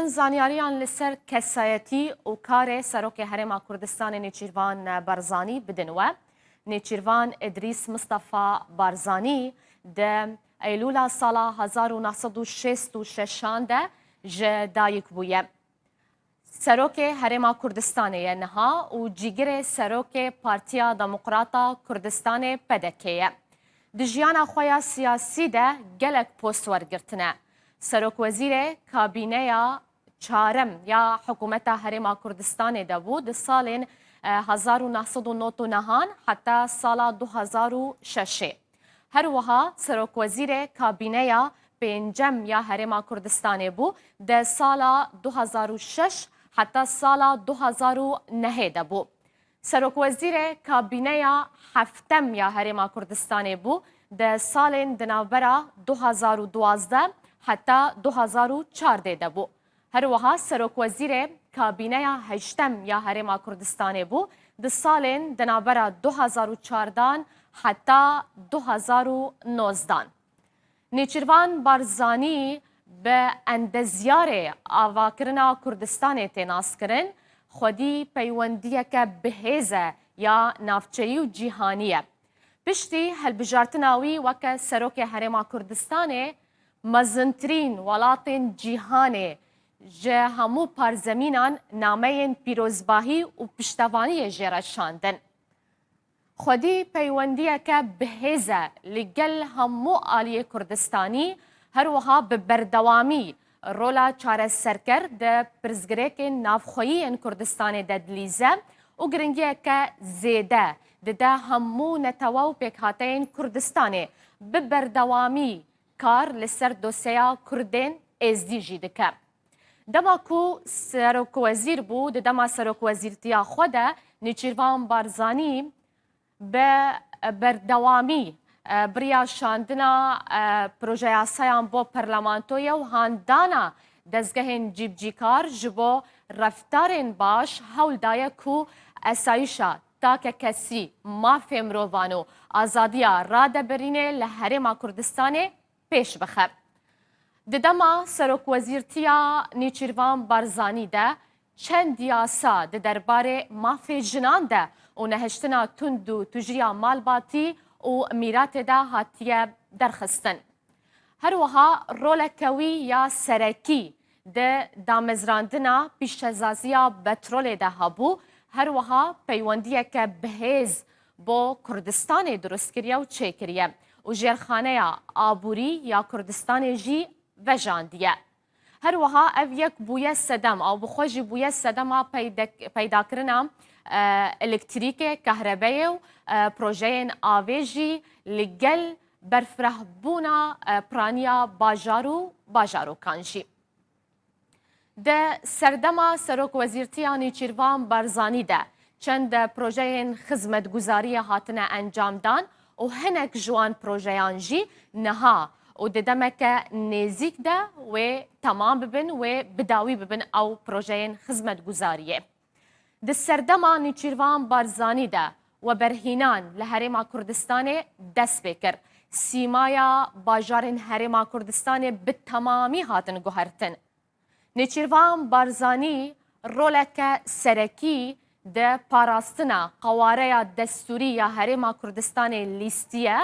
هن زانیاریان لسر کسایتی و کار سروک هرما کردستان نیچیروان بارزانی بدنوه. نیچیروان ادریس مصطفی بارزانی ده ایلولا سالا 1966 ده جدایک بویه. سروک هرما کردستانه نها و جیگر سروک پارتیا دموکراتا کردستان پدکیه. دجیانا خویا سیاسی ده گلک پوست ورگرتنه. سروک وزیر کابینه چهارم یا حکومت هرما کردستان ده بود سال 1999 حتی سال 2006. هر وها سروک وزیر کابینه پنجم یا هرما کردستان بود ده سال 2006 حتی سال 2009 ده بود. سروک وزیر کابینه هفتم یا هرما کردستان بود ده سال دنابرا 2012 حتی 2014 ده بود. هر وها سروک وزیر کابینه هشتم یا هرما کردستان بود ده سال دنابرا 2014 حتی 2019. نیچیروان بارزانی به اندزیار آواکرنا کردستان تناس کرن خودی پیوندیه که بهیزه یا نافچهی و جیهانیه. پشتی هلبجارتناوی وکه سروک هرما کردستان مزنترین ولاتین جیهانه جه همو پارزمینان نامین پیروزباهی و پشتوانی جرشاندن. خودی پیوندیه که بهیزه لگل همو آلی کردستانی هر وها به بردوامی رولا چاره سرکر ده پرزگریک نافخویی کردستان ددلیزه و گرنگیه که زیده ده همو نتوا و پیکهاتین کردستان به بردوامی کار لسر دوسیا کردین ازدیجی دکه. دما کو سروک وزیر بود دما سروک وزیرتیا خوده نیچیروان بارزانی به بردوامی بریا شاندنا پروژه یاسایان بو پرلمانتوی و هاندانا دزگهن جیبجیکار جبو رفتارین باش هول دایه کو اسایشا تاکه کسی مافی مروانو آزادیا راده برینه لحرما کردستان پیش بخه. ددما سروک وزیرتیا نیچیروان بارزانی ده چند یاسا ده درباره مافی جنان ده و نهشتنا تندو تجریا مالباتی و میرات ده هاتیه درخستن. هر وها رولکوی یا سرکی ده دامزراندنا پیشتزازیا بترول ده هبو هر وها پیوندیه که بهیز با کردستان درست کریه و چه کریه و جرخانه آبوری یا کردستان جی وجاندیه. هر وها او یک بویه سدم او بخوشی بویه سدم پیدا کرنا الکتریک کهربایی و پروژه آویجی لگل برفره بونا پرانیا باجارو کانجی. ده سردما سروک وزیرتیا نیچیروان بارزانی ده چند پروژه خدمتگزاری هاتنه انجام دان و هنک جوان پروژهان جی نها و ددمک نزیک ده و تمام ببن و بداوی ببن او پروژه خدمتگزاریه. ده سردما نیچیروان بارزانی ده و برهینان لحرما کردستان دست بکر. سیمایا باجارن حرما کردستان به تمامی هاتن گوهرتن. نیچیروان بارزانی رولک سرکی ده پاراستنا قواره دستوری یا حرما کردستان لیستیه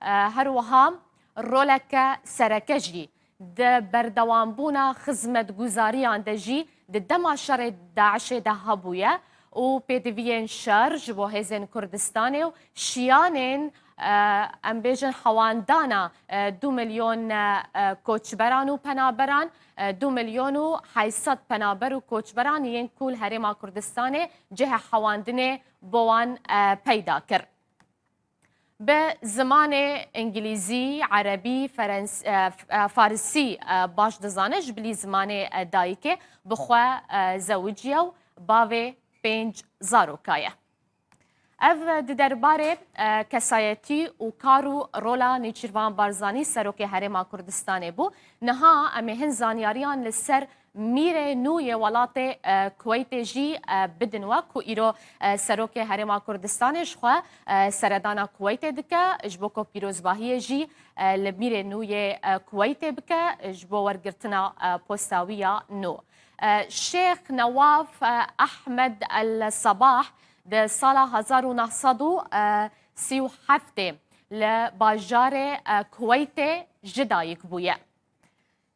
هر وها رولک سرکجی ده بردوانبونا خدمتگزاریان ده جی ده دماشر داعش ده هبویه و پیدوین شرج بو هزن کردستان و شیانین ام بیجن حواندانا 2 میلیون کوچبران و پنابران 2 میلیون و 800 پنابر و کوچبران ین کل هرما کردستان جه حواندن بوان پیدا کرد. به زمان انگلیزی، عربی، فارسی باش دزانش بلی زمان دایکه بخوا زوجیه و باوه 5 زاروکایه. او درباره کسایتی و کارو رولا نیچیروان بارزانی سروک هرما کردستان بو نها امهن زانیاریان لسر میر نوی ولات کویت جی بدن و کو ایرو سروک هرما کردستانش خو سردانا کویت دکه جبو کو پیروزباهی جی لمیر نوی کویت بکه جبو ورگرتنا پوستاویا نو شیخ نواف احمد الصباح د سال 1937 لباجار کویت جدایک بویه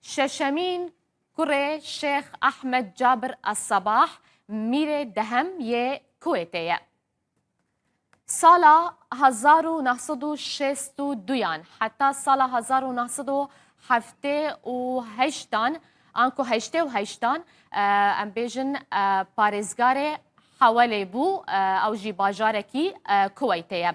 ششمین كره شيخ أحمد جابر الصباح مير دهم يه كويتية سالا 1962 حتى سالا 1978 آنکو 88 ام بیجن پارێزگارê حوالê بوو ئەو jî bajarekî Kuweytê ye.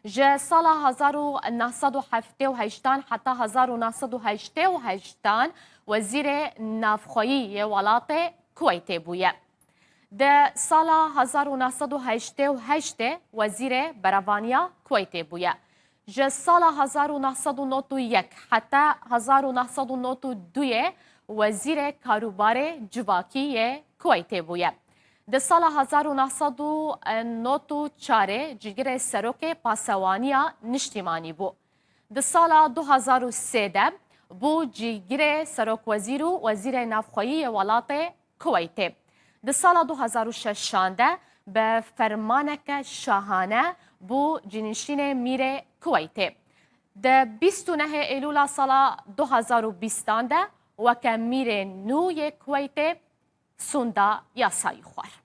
Ji sala 1978 heta 1988 wezîrê navxweyî yê welatê Kuweytê bûye. Di sala 1988 wezîrê berevaniya Kuweytê bûye. Ji sala 1991 heta 1992 wezîrê karûbarê civakî yê Kuweytê bûye. Di sala 1994 cîgirê serokê pasewaniya niştîmanî bû. Di sala 2003 de bû cîgirê serokwezîr û wezîrê navxweyî yê welatê Kuweytê. Di sala 2006 de bi fermaneke şahane bû cînişînê mîrê Kuweytê. Di 29 Eylûla sala 2020 de weke mîrê nû yê Kuweytê sonda yasayî xwar.